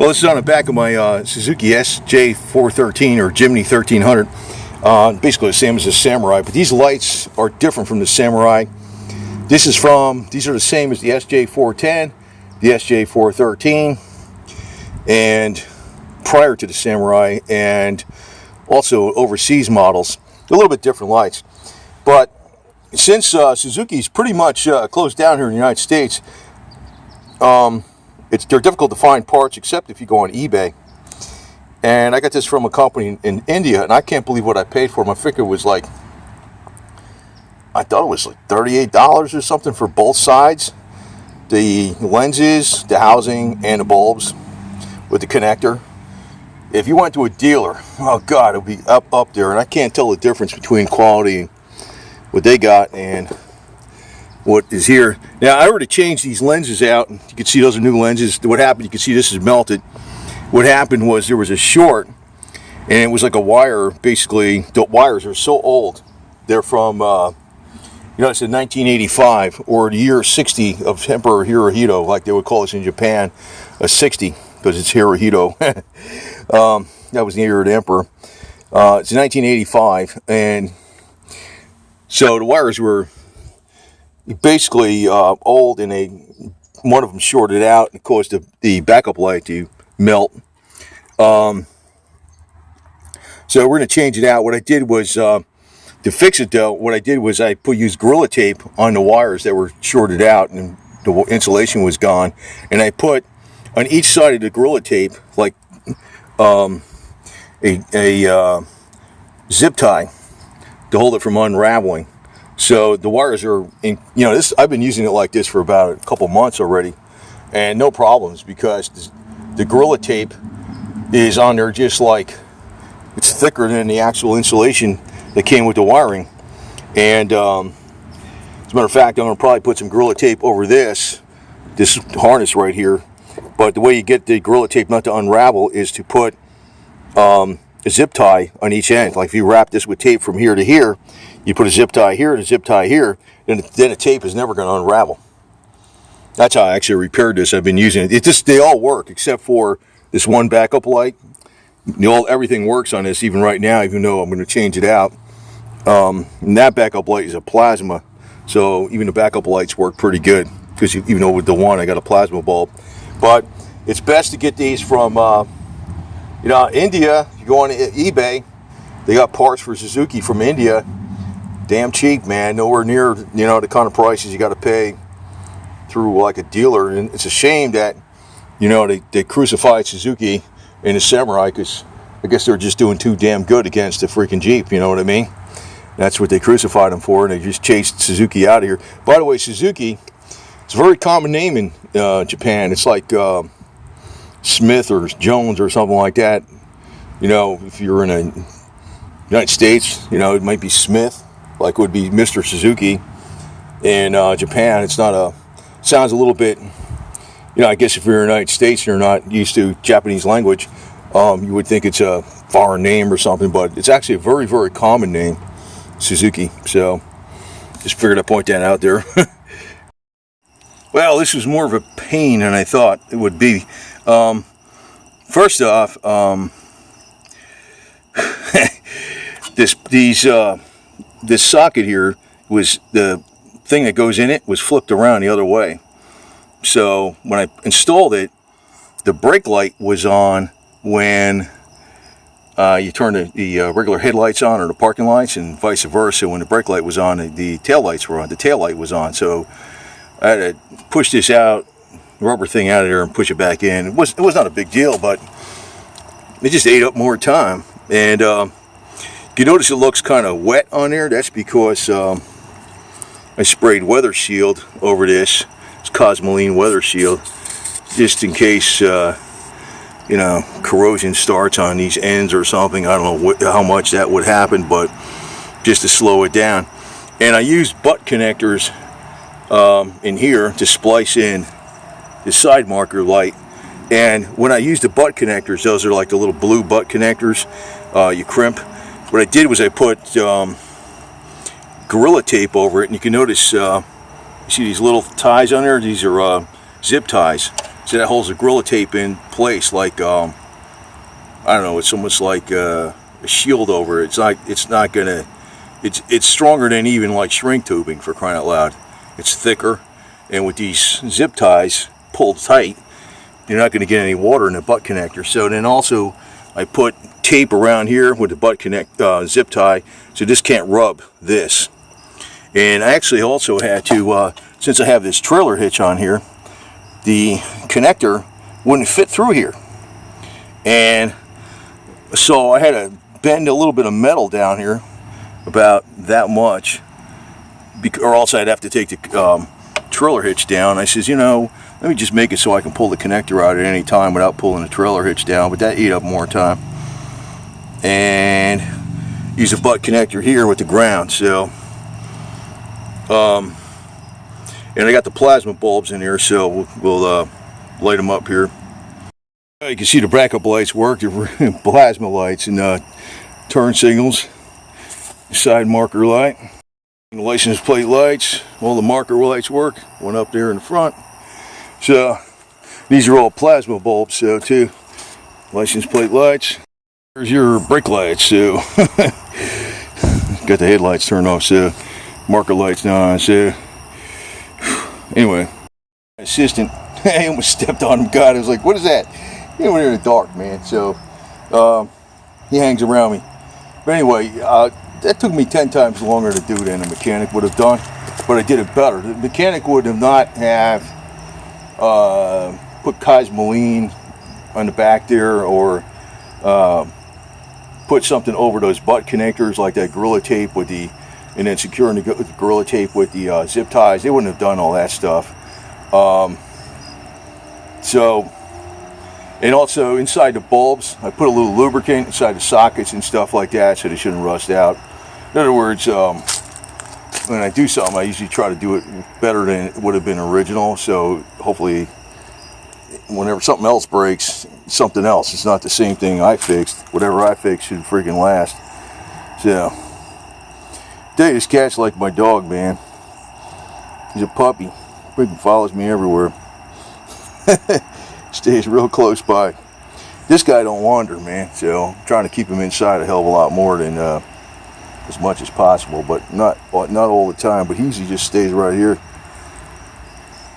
Well, this is on the back of my Suzuki SJ413 or Jimny 1300. Basically the same as the Samurai, but these lights are different from the Samurai. These are the same as the SJ410, the SJ413, and prior to the Samurai, and also overseas models. They're a little bit different lights. But since Suzuki's pretty much closed down here in the United States, they're difficult to find parts except if you go on eBay. And I got this from a company in India, and I can't believe what I paid for them. I think it was like, I thought it was like $38 or something for both sides. The lenses, the housing, and the bulbs with the connector. If you went to a dealer, oh God, it would be up there. And I can't tell the difference between quality, what they got, and what is here. Now, I already changed these lenses out. You can see those are new lenses. What happened, you can see this is melted. What happened was there was a short, and it was like a wire. Basically, the wires are so old. They're from, it's in 1985, or the year 60 of Emperor Hirohito, like they would call us in Japan, a 60, because it's Hirohito. That was the year of the Emperor. It's 1985, and so the wires were basically old, and one of them shorted out and caused the backup light to melt. So we're going to change it out. What I did was, to fix it though, what I did was I used Gorilla Tape on the wires that were shorted out and the insulation was gone, and I put on each side of the Gorilla Tape like a zip tie to hold it from unraveling. So the wires are in, I've been using it like this for about a couple months already, and no problems, because the Gorilla Tape is on there just like, it's thicker than the actual insulation that came with the wiring. And as a matter of fact, I'm going to probably put some Gorilla Tape over this harness right here. But the way you get the Gorilla Tape not to unravel is to put a zip tie on each end. Like if you wrap this with tape from here to here, you put a zip tie here and a zip tie here, and then the tape is never going to unravel. That's how I actually repaired this. I've been using it. They all work except for this one backup light. Everything works on this even right now, even though I'm going to change it out. And that backup light is a plasma, so even the backup lights work pretty good, because even though with the one I got a plasma bulb. But it's best to get these from India. You go on eBay, they got parts for Suzuki from India. Damn cheap, man. Nowhere near the kind of prices you got to pay through like a dealer. And it's a shame that they crucified Suzuki and the Samurai, because I guess they're just doing too damn good against the freaking Jeep. You know what I mean? That's what they crucified them for, and they just chased Suzuki out of here. By the way, Suzuki, it's a very common name in Japan. It's like Smith or Jones or something like that. If you're in the United States, it might be Smith, like would be Mr. Suzuki. In Japan, sounds a little bit, I guess if you're in the United States and you're not used to Japanese language, you would think it's a foreign name or something, but it's actually a very, very common name, Suzuki. So just figured I'd point that out there. Well, this was more of a pain than I thought it would be. First off, this socket here was, the thing that goes in it was flipped around the other way. So when I installed it, the brake light was on when you turn the regular headlights on, or the parking lights, and vice versa. When the brake light was on, the tail lights were on. The tail light was on. So I had to push this out, rubber thing out of there, and push it back in. It was not a big deal, but it just ate up more time. And you notice it looks kind of wet on there. That's because I sprayed Weather Shield over this. It's Cosmoline Weather Shield, just in case corrosion starts on these ends or something. I don't know how much that would happen, but just to slow it down. And I used butt connectors in here to splice in the side marker light. And when I use the butt connectors, those are like the little blue butt connectors you crimp. What I did was I put Gorilla Tape over it, and you can notice you see these little ties on there. These are zip ties. So that holds the Gorilla Tape in place, like I don't know. It's almost like a shield over it. It's not gonna. It's stronger than even like shrink tubing, for crying out loud. It's thicker, and with these zip ties pulled tight, you're not going to get any water in the butt connector. So then also, I put tape around here with the butt zip tie, so this can't rub this. And I actually also had to, since I have this trailer hitch on here, the connector wouldn't fit through here, and so I had to bend a little bit of metal down here, about that much, or else I'd have to take the trailer hitch down. I says, you know, let me just make it so I can pull the connector out at any time without pulling the trailer hitch down, but that ate up more time. And use a butt connector here with the ground. So and I got the plasma bulbs in here, so we'll light them up here. You can see the backup lights work. They're plasma lights, and turn signals, side marker light, the license plate lights, all the marker lights work. One up there in the front. So these are all plasma bulbs, so too. License plate lights. There's your brake lights, so got the headlights turned off, so marker lights not on. So anyway, assistant, I almost stepped on him. God, I was like, what is that? He went in the dark, man. So he hangs around me. But anyway, that took me 10 times longer to do than a mechanic would have done, but I did it better. The mechanic would have not have put cosmoline on the back there, or put something over those butt connectors like that Gorilla Tape with the, and then securing the Gorilla Tape with the zip ties. They wouldn't have done all that stuff. So, and also inside the bulbs, I put a little lubricant inside the sockets and stuff like that, so they shouldn't rust out. In other words, when I do something, I usually try to do it better than it would have been original. So hopefully, whenever something else breaks, something else. It's not the same thing I fixed. Whatever I fixed should freaking last. So, tell you, this cat's like my dog, man. He's a puppy. Freaking follows me everywhere. Stays real close by. This guy don't wander, man. So I'm trying to keep him inside a hell of a lot more than as much as possible, but not all the time. But he usually just stays right here.